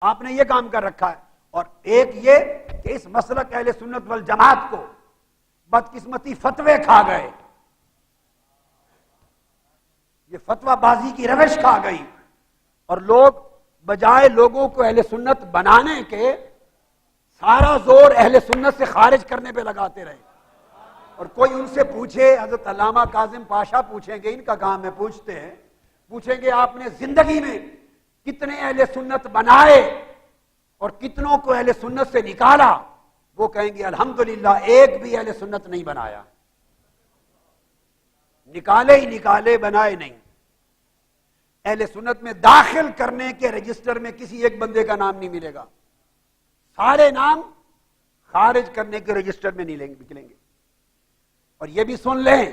آپ نے یہ کام کر رکھا ہے. اور ایک یہ کہ اس مسلک اہل سنت والجماعت کو بدقسمتی فتوے کھا گئے، یہ فتوہ بازی کی روش کھا گئی، اور لوگ بجائے لوگوں کو اہل سنت بنانے کے سارا زور اہل سنت سے خارج کرنے پہ لگاتے رہے. اور کوئی ان سے پوچھے، حضرت علامہ کاظم پاشا پوچھیں گے، ان کا کام ہے پوچھتے ہیں، پوچھیں گے آپ نے زندگی میں کتنے اہل سنت بنائے اور کتنوں کو اہل سنت سے نکالا؟ وہ کہیں گے الحمدللہ ایک بھی اہل سنت نہیں بنایا. نکالے ہی نکالے، بنائے نہیں. اہل سنت میں داخل کرنے کے رجسٹر میں کسی ایک بندے کا نام نہیں ملے گا، سارے نام خارج کرنے کے رجسٹر میں نہیں نکلیں گے. اور یہ بھی سن لیں،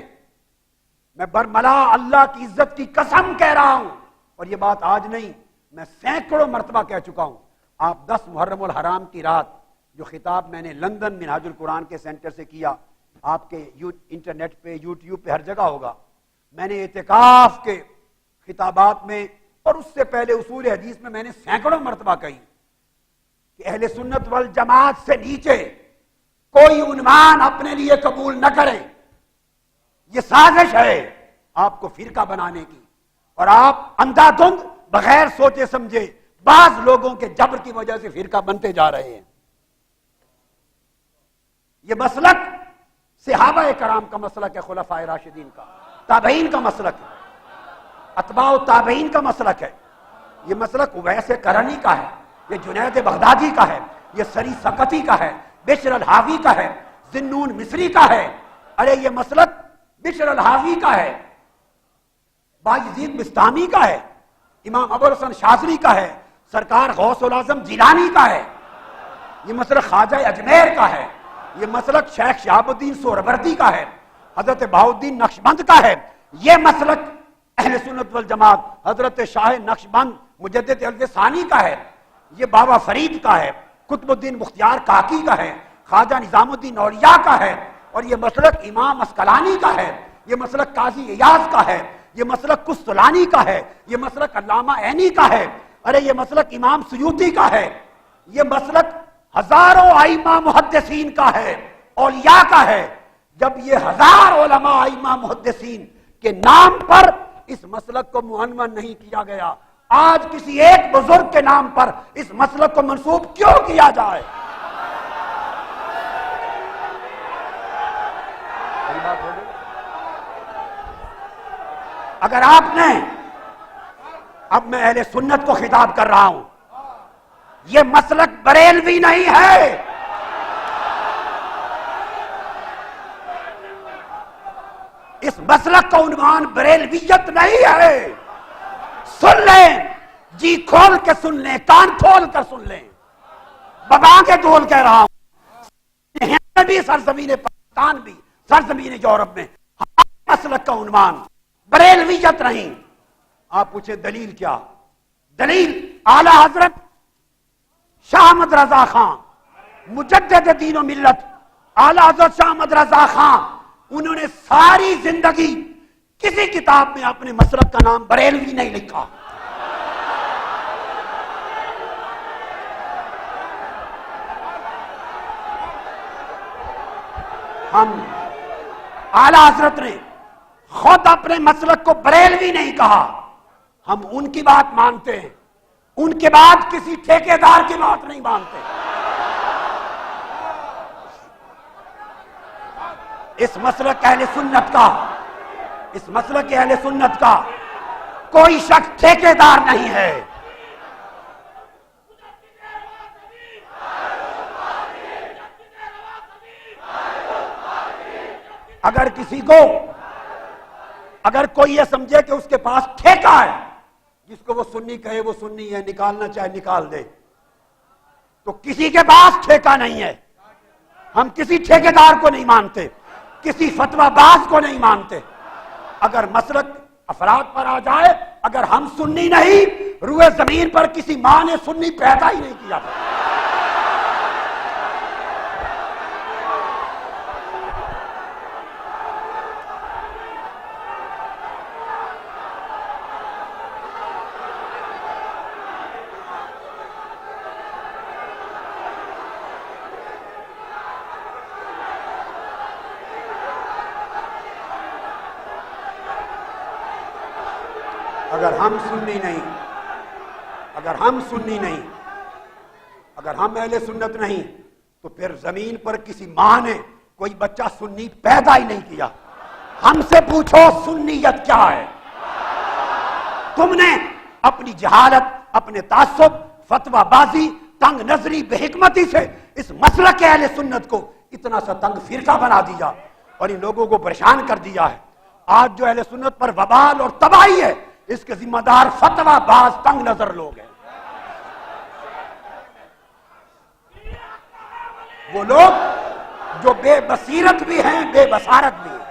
میں برملا اللہ کی عزت کی قسم کہہ رہا ہوں، اور یہ بات آج نہیں، میں سینکڑوں مرتبہ کہہ چکا ہوں. آپ 10 محرم الحرام کی رات جو خطاب میں نے لندن منہاج القرآن کے سینٹر سے کیا، آپ کے انٹرنیٹ پہ یوٹیوب پہ ہر جگہ ہوگا. میں نے اعتکاف کے خطابات میں اور اس سے پہلے اصول حدیث میں نے سینکڑوں مرتبہ کہی کہ اہل سنت والجماعت سے نیچے کوئی عنوان اپنے لیے قبول نہ کریں. یہ سازش ہے آپ کو فرقہ بنانے کی، اور آپ اندھا دھند بغیر سوچے سمجھے بعض لوگوں کے جبر کی وجہ سے فرقہ بنتے جا رہے ہیں. یہ مسلک صحابہ کرام کا مسلک ہے، خلفائے راشدین کا، تابعین کا مسلک ہے، اتباع و تابعین کا مسلک ہے. یہ مسلک اویس قرنی کا ہے، یہ جنید بغدادی کا ہے، یہ سری سقطی کا ہے، بشر الحاوی کا ہے، ذنون مصری کا ہے. ارے یہ مسلک بشر الحاوی کا ہے، بایزید بستامی کا ہے، امام ابوالحسن شاذلی کا ہے، سرکار غوث العظم جیلانی کا ہے. یہ مسلک خواجہ اجمیر کا ہے، یہ مسلک شیخ شہاب الدین سہروردی کا ہے، حضرت بہاؤالدین نقشبند کا ہے. یہ مسلک اہل سنت والجماعت حضرت شاہ نقشبند مجدد الف ثانی کا ہے. یہ بابا فرید کا ہے، قطب الدین مختیار کاکی کا ہے، خواجہ نظام الدین اولیاء کا ہے. اور یہ مسلک امام اسقلانی کا ہے، یہ مسلک قاضی ایاز کا ہے، یہ مسلک قسطلانی کا ہے، یہ مسلک علامہ عینی کا ہے. ارے یہ مسلک امام سیوطی کا ہے. یہ مسلک ہزاروں ائمہ محدثین کا ہے، اولیاء کا ہے. جب یہ 1000 علماء ائمہ محدثین کے نام پر اس مسلک کو معنون نہیں کیا گیا، آج کسی ایک بزرگ کے نام پر اس مسلک کو منسوب کیوں کیا جائے؟ اگر آپ نے، اب میں اہل سنت کو خطاب کر رہا ہوں، یہ مسلک بریلوی نہیں ہے. اس مسلک کا عنوان بریلویت نہیں ہے. سن لیں، جی کھول کے سن لیں، کان کھول کر سن لیں، ببا کے ڈول کہہ رہا ہوں. ہند بھی، سرزمین پاکستان بھی، سرزمین یورپ میں ہمارے مسلک کا عنوان بریلویت نہیں. آپ پوچھیں دلیل کیا؟ دلیل اعلی حضرت شاہ احمد رضا خان مجدد دین و ملت، اعلی حضرت شاہ احمد رضا خان، انہوں نے ساری زندگی کسی کتاب میں اپنے مسلک کا نام بریلوی نہیں لکھا. ہم اعلی حضرت نے خود اپنے مسلک کو بریلوی نہیں کہا، ہم ان کی بات مانتے ہیں، ان کے بعد کسی ٹھیکیدار کی بات نہیں مانتے. اس مسلک اہل سنت کا، اس مسلک اہل سنت کا کوئی شخص ٹھیکیدار نہیں ہے. اگر کسی کو، اگر کوئی یہ سمجھے کہ اس کے پاس ٹھیکہ ہے، جس کو وہ سنی کہے وہ سنی ہے، نکالنا چاہے نکال دے، تو کسی کے پاس ٹھیکہ نہیں ہے. ہم کسی ٹھیکیدار کو نہیں مانتے، کسی فتویٰ باز کو نہیں مانتے. اگر مسلک افراد پر آ جائے، اگر ہم سنی نہیں، روئے زمین پر کسی ماں نے سنی پیدا ہی نہیں کیا تھا. اگر ہم سنی نہیں، اگر ہم سنی نہیں، اگر ہم اہل سنت نہیں، تو پھر زمین پر کسی ماں نے کوئی بچہ سنی پیدا ہی نہیں کیا۔ ہم سے پوچھو سنیت کیا ہے؟ تم نے اپنی جہالت، اپنے تعصب، فتوی بازی، تنگ نظری، بے حکمتی سے اس مسلک اہل سنت کو اتنا سا تنگ فرقہ بنا دیا اور ان لوگوں کو پریشان کر دیا ہے۔ آج جو اہل سنت پر وبال اور تباہی ہے، اس کے ذمہ دار فتوی باز تنگ نظر لوگ ہیں۔ وہ لوگ جو بے بصیرت بھی ہیں، بے بصارت بھی ہیں۔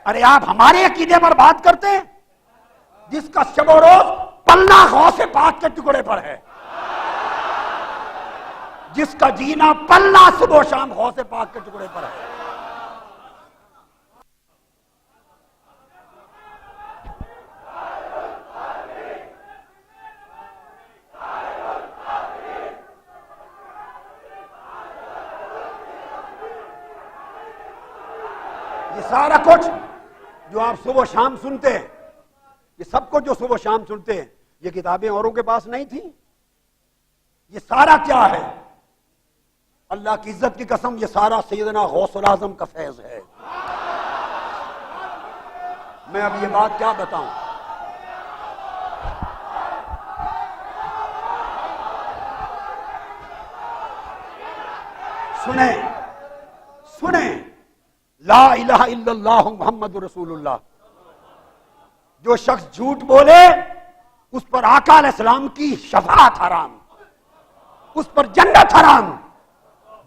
ارے آپ ہمارے عقیدے پر بات کرتے ہیں جس کا شب و روز پلنا غوث پاک کے ٹکڑے پر ہے، جس کا جینا پلنا صبح و شام غوث پاک کے ٹکڑے پر ہے۔ یہ سارا کچھ جو آپ صبح و شام سنتے ہیں، یہ سب کچھ جو صبح و شام سنتے ہیں، یہ کتابیں اوروں کے پاس نہیں تھیں؟ یہ سارا کیا ہے؟ اللہ کی عزت کی قسم، یہ سارا سیدنا غوث العظم کا فیض ہے۔ میں اب یہ بات کیا بتاؤں؟ سنیں لا الہ الا اللہ محمد رسول اللہ۔ جو شخص جھوٹ بولے اس پر آقا علیہ السلام کی شفاعت حرام، اس پر جنت حرام،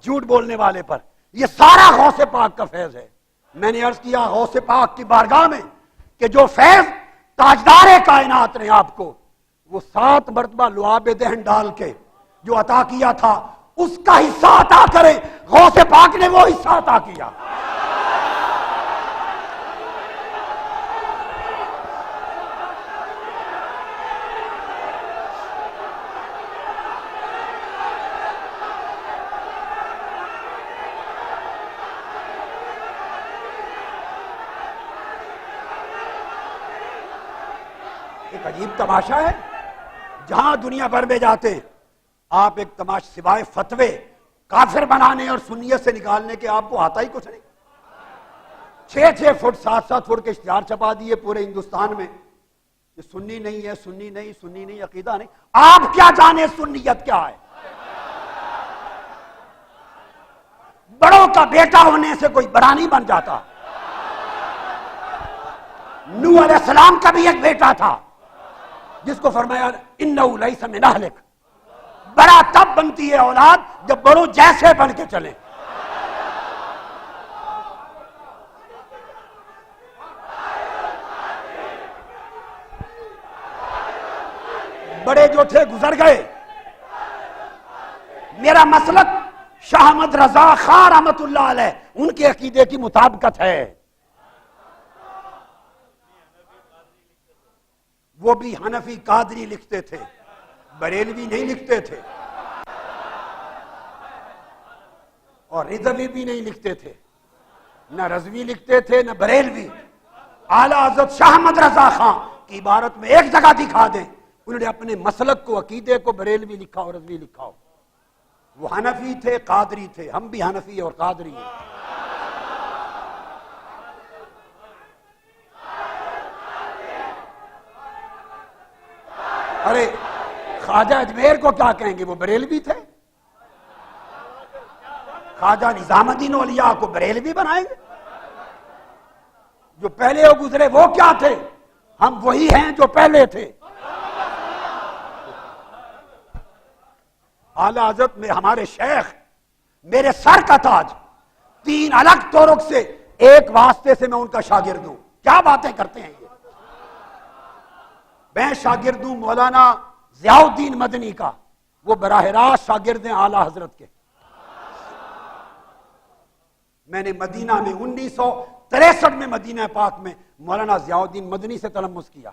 جھوٹ بولنے والے پر۔ یہ سارا غوث پاک کا فیض ہے۔ میں نے عرض کیا غوث پاک کی بارگاہ میں کہ جو فیض تاجدار کائنات نے آپ کو وہ 7 مرتبہ لعاب دہن ڈال کے جو عطا کیا تھا، اس کا حصہ عطا کرے۔ غوث پاک نے وہ حصہ عطا کیا۔ ایک عجیب تماشا ہے، جہاں دنیا بھر میں جاتے ہیں آپ ایک تماشا سوائے فتوے کافر بنانے اور سنیت سے نکالنے کے آپ کو آتا ہی کچھ نہیں۔ 6 فٹ 7 فٹ کے اشتہار چھپا دیے پورے ہندوستان میں، یہ سنی نہیں ہے، سنی نہیں، سنی نہیں، عقیدہ نہیں۔ آپ کیا جانے سنیت کیا ہے؟ بڑوں کا بیٹا ہونے سے کوئی بڑا نہیں بن جاتا۔ نوح علیہ السلام کا بھی ایک بیٹا تھا جس کو فرمایا انہو لیس من اہلک۔ بڑا تب بنتی ہے اولاد جب بڑوں جیسے بن کے چلے۔ بڑے جو تھے گزر گئے۔ میرا مسلک شاہ احمد رضا خان رحمت اللہ علیہ ان کے عقیدے کی مطابقت ہے۔ وہ بھی حنفی قادری لکھتے تھے، بریلوی نہیں لکھتے تھے، اور رضوی بھی نہیں لکھتے تھے، نہ رضوی لکھتے تھے نہ بریلوی۔ اعلیٰ حضرت شاہ احمد رضا خان کی عبارت میں ایک جگہ دکھا دیں انہوں نے اپنے مسلک کو، عقیدے کو بریلوی لکھا اور رضوی لکھا ہو۔ وہ حنفی تھے، قادری تھے، ہم بھی حنفی اور قادری ہیں۔ ارے خواجہ اجمیر کو کیا کہیں گے؟ وہ بریلوی تھے۔ خواجہ نظام الدین اولیاء کو بریلوی بنائیں گے؟ جو پہلے وہ گزرے وہ کیا تھے؟ ہم وہی ہیں جو پہلے تھے۔ اعلیٰ حضرت میں ہمارے شیخ میرے سر کا تاج، 3 الگ طرق سے ایک واسطے سے میں ان کا شاگرد ہوں۔ کیا باتیں کرتے ہیں یہ؟ میں شاگرد ہوں مولانا ضیاء الدین مدنی کا، وہ براہ راست شاگرد ہیں اعلیٰ حضرت کے۔ میں نے مدینہ میں 1963 میں مدینہ پاک میں مولانا ضیاء الدین مدنی سے تلمس کیا۔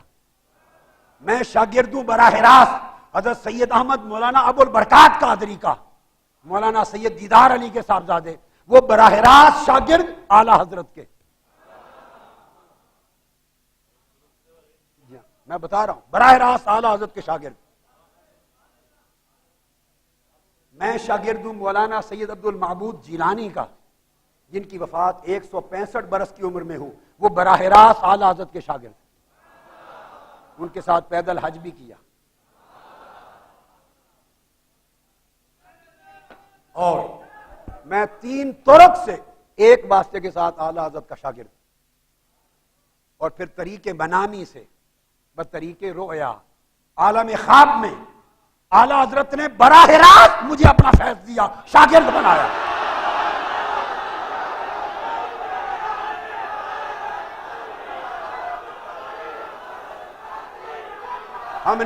میں شاگرد ہوں براہ راست حضرت سید احمد مولانا ابو البرکات قادری کا، مولانا سید دیدار علی کے صاحبزادے، وہ براہ راست شاگرد اعلیٰ حضرت کے۔ میں بتا رہا ہوں براہ راست اعلیٰ حضرت کے شاگرد. میں شاگرد ہوں مولانا سید عبد المعبود جیلانی کا، جن کی وفات 165 برس کی عمر میں ہو. وہ براہ راست اعلیٰ حضرت کے شاگرد، ان کے ساتھ پیدل حج بھی کیا. اور میں 3 طرق سے ایک واسطے کے ساتھ اعلیٰ حضرت کا شاگرد، اور پھر طریق منامی سے بطریق رؤیا عالم خواب میں اعلیٰ حضرت نے براہ راست مجھے اپنا فیض دیا، شاگرد بنایا. ہم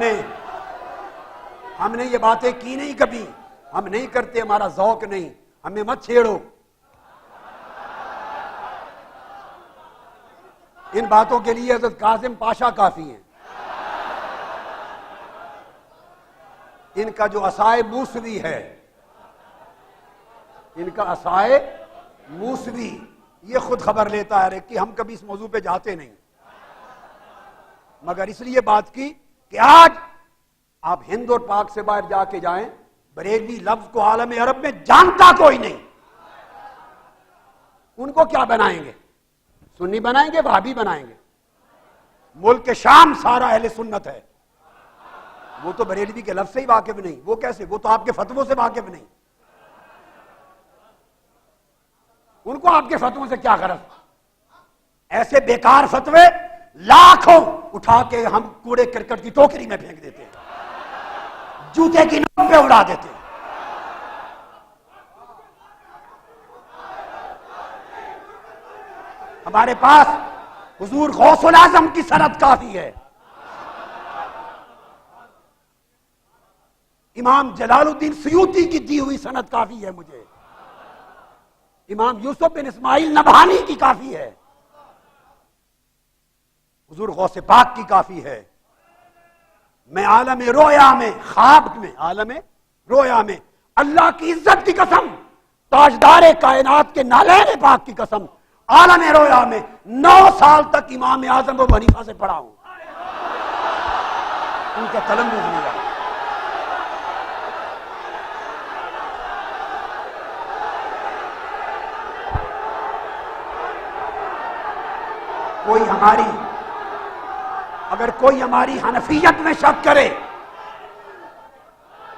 نے یہ باتیں کی نہیں کبھی، ہم نہیں کرتے، ہمارا ذوق نہیں، ہمیں مت چھیڑو. ان باتوں کے لیے حضرت کاظم پاشا کافی ہیں. ان کا جو عصائے موسوی ہے، ان کا عصائے موسوی، یہ خود خبر لیتا ہے کہ ہم کبھی اس موضوع پہ جاتے نہیں، مگر اس لیے بات کی کہ آج آپ ہند اور پاک سے باہر جا کے جائیں، بریلوی لفظ کو عالم عرب میں جانتا کوئی نہیں. ان کو کیا بنائیں گے؟ سنی بنائیں گے، وہابی بنائیں گے؟ ملک شام سارا اہل سنت ہے، وہ تو بریلوی کے لفظ سے ہی واقف نہیں. وہ کیسے؟ وہ تو آپ کے فتووں سے واقف نہیں. ان کو آپ کے فتووں سے کیا غرض؟ ایسے بیکار فتوے لاکھوں اٹھا کے ہم کوڑے کرکٹ کی ٹوکری میں پھینک دیتے ہیں، جوتے کی نوک پہ اڑا دیتے ہیں. ہمارے پاس حضور غوث العظم کی سند کافی ہے، امام جلال الدین سیوطی کی دی ہوئی سند کافی ہے، مجھے امام یوسف بن اسماعیل نبہانی کی کافی ہے، حضور غوث پاک کی کافی ہے. میں عالم رویا میں، خواب میں، عالم رویا میں اللہ کی عزت کی قسم، تاجدار کائنات کے نالین پاک کی قسم، عالم رویا میں 9 سال تک امام اعظم ابو حنیفہ سے پڑھا ہوں، ان کا تلمذ لیا. اگر کوئی ہماری حنفیت میں شک کرے،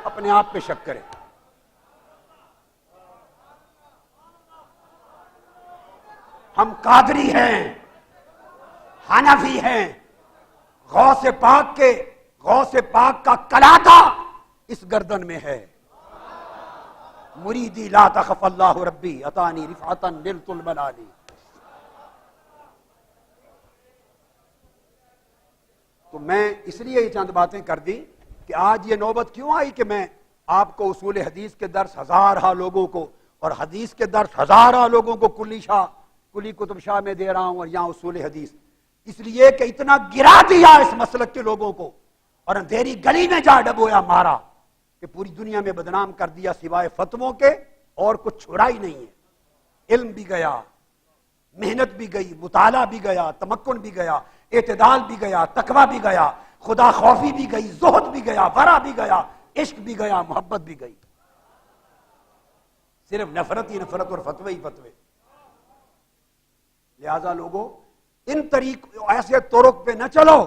اپنے آپ پہ شک کرے. ہم قادری ہیں، حنفی ہیں. غوث پاک کا کلاتا اس گردن میں ہے. مریدی لا تخف اللہ ربی اتانی رفعتا نلت الملالی. تو میں اس لیے یہ چند باتیں کر دی کہ آج یہ نوبت کیوں آئی کہ میں آپ کو اصول حدیث کے درس ہزارہ لوگوں کو اور حدیث کے درس ہزارہ لوگوں کو کلی کتب شاہ میں دے رہا ہوں، اور یہاں اصول حدیث. اس لیے کہ اتنا گرا دیا اس مسلک کے لوگوں کو، اور اندھیری گلی میں جا ڈبویا مارا کہ پوری دنیا میں بدنام کر دیا، سوائے فتووں کے اور کچھ چھوڑا ہی نہیں ہے. علم بھی گیا، محنت بھی گئی، مطالعہ بھی گیا، تمکن بھی گیا، اعتدال بھی گیا، تقویٰ بھی گیا، خدا خوفی بھی گئی، زہد بھی گیا، ورع بھی گیا، عشق بھی گیا، محبت بھی گئی. صرف نفرت ہی نفرت اور فتوے ہی فتوے. لہذا لوگوں، ان ایسے طرق پہ نہ چلو